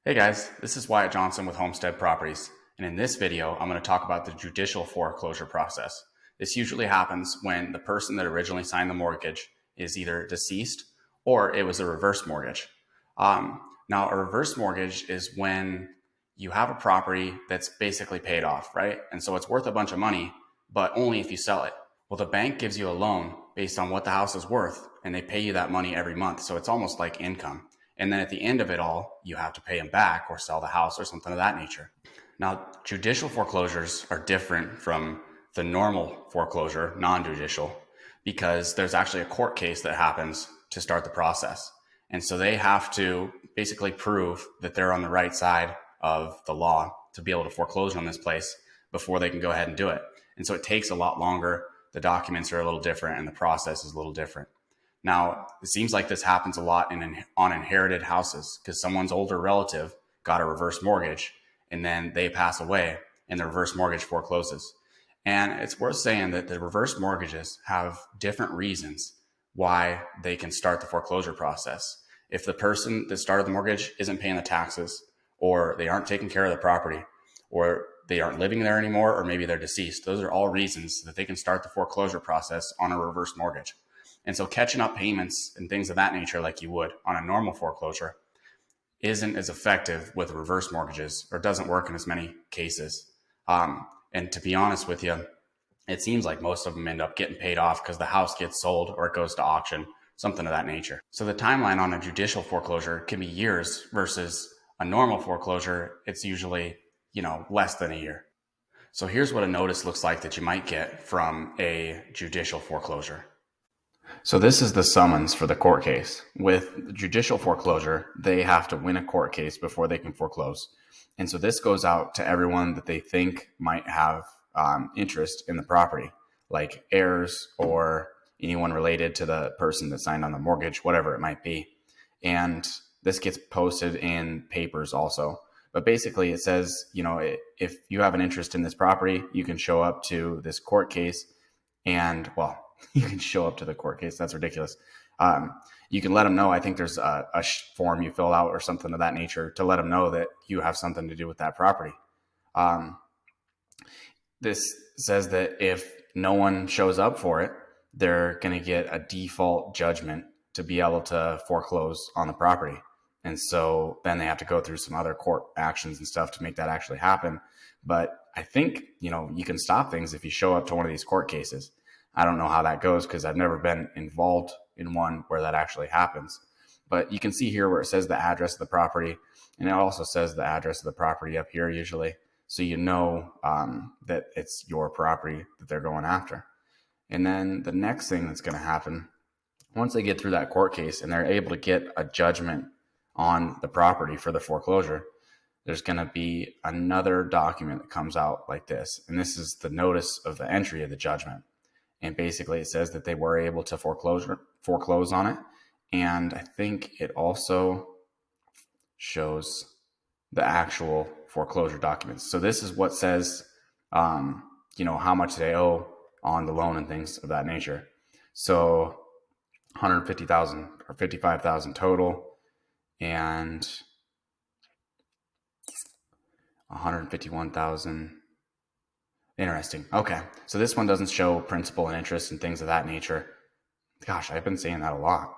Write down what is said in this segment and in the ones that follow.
Hey guys, this is Wyatt Johnson with Homestead Properties, and in this video, I'm going to talk about the judicial foreclosure process. This usually happens when the person that originally signed the mortgage is either deceased or it was a reverse mortgage. Now, a reverse mortgage is when you have a property that's basically paid off, right? And so it's worth a bunch of money, but only if you sell it. Well, the bank gives you a loan based on what the house is worth, and they pay you that money every month. So it's almost like income. And then at the end of it all, you have to pay them back or sell the house or something of that nature. Now, judicial foreclosures are different from the normal foreclosure, non-judicial, because there's actually a court case that happens to start the process. And so they have to basically prove that they're on the right side of the law to be able to foreclose on this place before they can go ahead and do it. And so it takes a lot longer. The documents are a little different and the process is a little different. Now, it seems like this happens a lot on inherited houses because someone's older relative got a reverse mortgage and then they pass away and the reverse mortgage forecloses. And it's worth saying that the reverse mortgages have different reasons why they can start the foreclosure process. If the person that started the mortgage isn't paying the taxes, or they aren't taking care of the property, or they aren't living there anymore, or maybe they're deceased, those are all reasons that they can start the foreclosure process on a reverse mortgage. And so catching up payments and things of that nature, like you would on a normal foreclosure, isn't as effective with reverse mortgages, or doesn't work in as many cases. And to be honest with you, it seems like most of them end up getting paid off because the house gets sold or it goes to auction, something of that nature. So the timeline on a judicial foreclosure can be years versus a normal foreclosure. It's usually, less than a year. So here's what a notice looks like that you might get from a judicial foreclosure. So this is the summons for the court case. With judicial foreclosure, they have to win a court case before they can foreclose. And so this goes out to everyone that they think might have interest in the property, like heirs or anyone related to the person that signed on the mortgage, whatever it might be. And this gets posted in papers also. But basically it says, if you have an interest in this property, you can show up to this court case and, you can show up to the court case. That's ridiculous. You can let them know. I think there's a form you fill out or something of that nature to let them know that you have something to do with that property. This says that if no one shows up for it, they're going to get a default judgment to be able to foreclose on the property. And so then they have to go through some other court actions and stuff to make that actually happen. But I think, you can stop things if you show up to one of these court cases. I don't know how that goes because I've never been involved in one where that actually happens. But you can see here where it says the address of the property, and it also says the address of the property up here usually. So that it's your property that they're going after. And then the next thing that's going to happen, once they get through that court case and they're able to get a judgment on the property for the foreclosure, there's going to be another document that comes out like this. And this is the notice of the entry of the judgment. And basically it says that they were able to foreclose on it. And I think it also shows the actual foreclosure documents. So this is what says, how much they owe on the loan and things of that nature. So 150,000 or 55,000 total, and 151,000. Interesting. Okay. So this one doesn't show principal and interest and things of that nature. Gosh, I've been saying that a lot.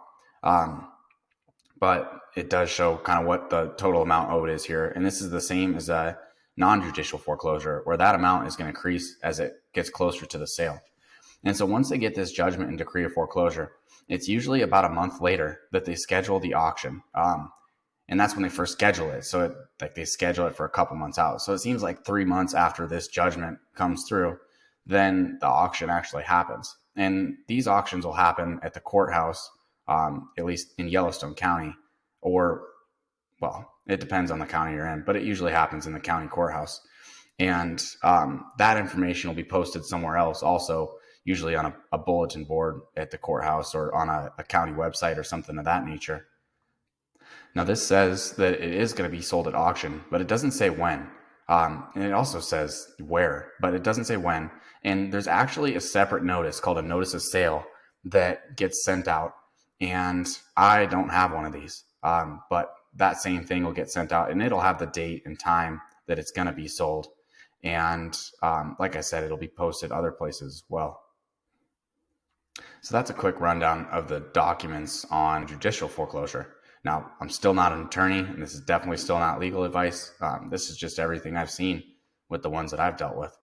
But it does show kind of what the total amount owed is here. And this is the same as a non-judicial foreclosure, where that amount is going to increase as it gets closer to the sale. And so once they get this judgment and decree of foreclosure, it's usually about a month later that they schedule the auction. And that's when they first schedule it. So they schedule it for a couple months out. So it seems like 3 months after this judgment comes through, then the auction actually happens. And these auctions will happen at the courthouse, at least in Yellowstone County, it depends on the county you're in, but it usually happens in the county courthouse. And that information will be posted somewhere else also, usually on a bulletin board at the courthouse or on a county website or something of that nature. Now, this says that it is going to be sold at auction, but it doesn't say when. And it also says where, but it doesn't say when. And there's actually a separate notice called a notice of sale that gets sent out. And I don't have one of these. But that same thing will get sent out, and it'll have the date and time that it's going to be sold. And like I said, it'll be posted other places as well. So that's a quick rundown of the documents on judicial foreclosure. Now, I'm still not an attorney, and this is definitely still not legal advice. This is just everything I've seen with the ones that I've dealt with.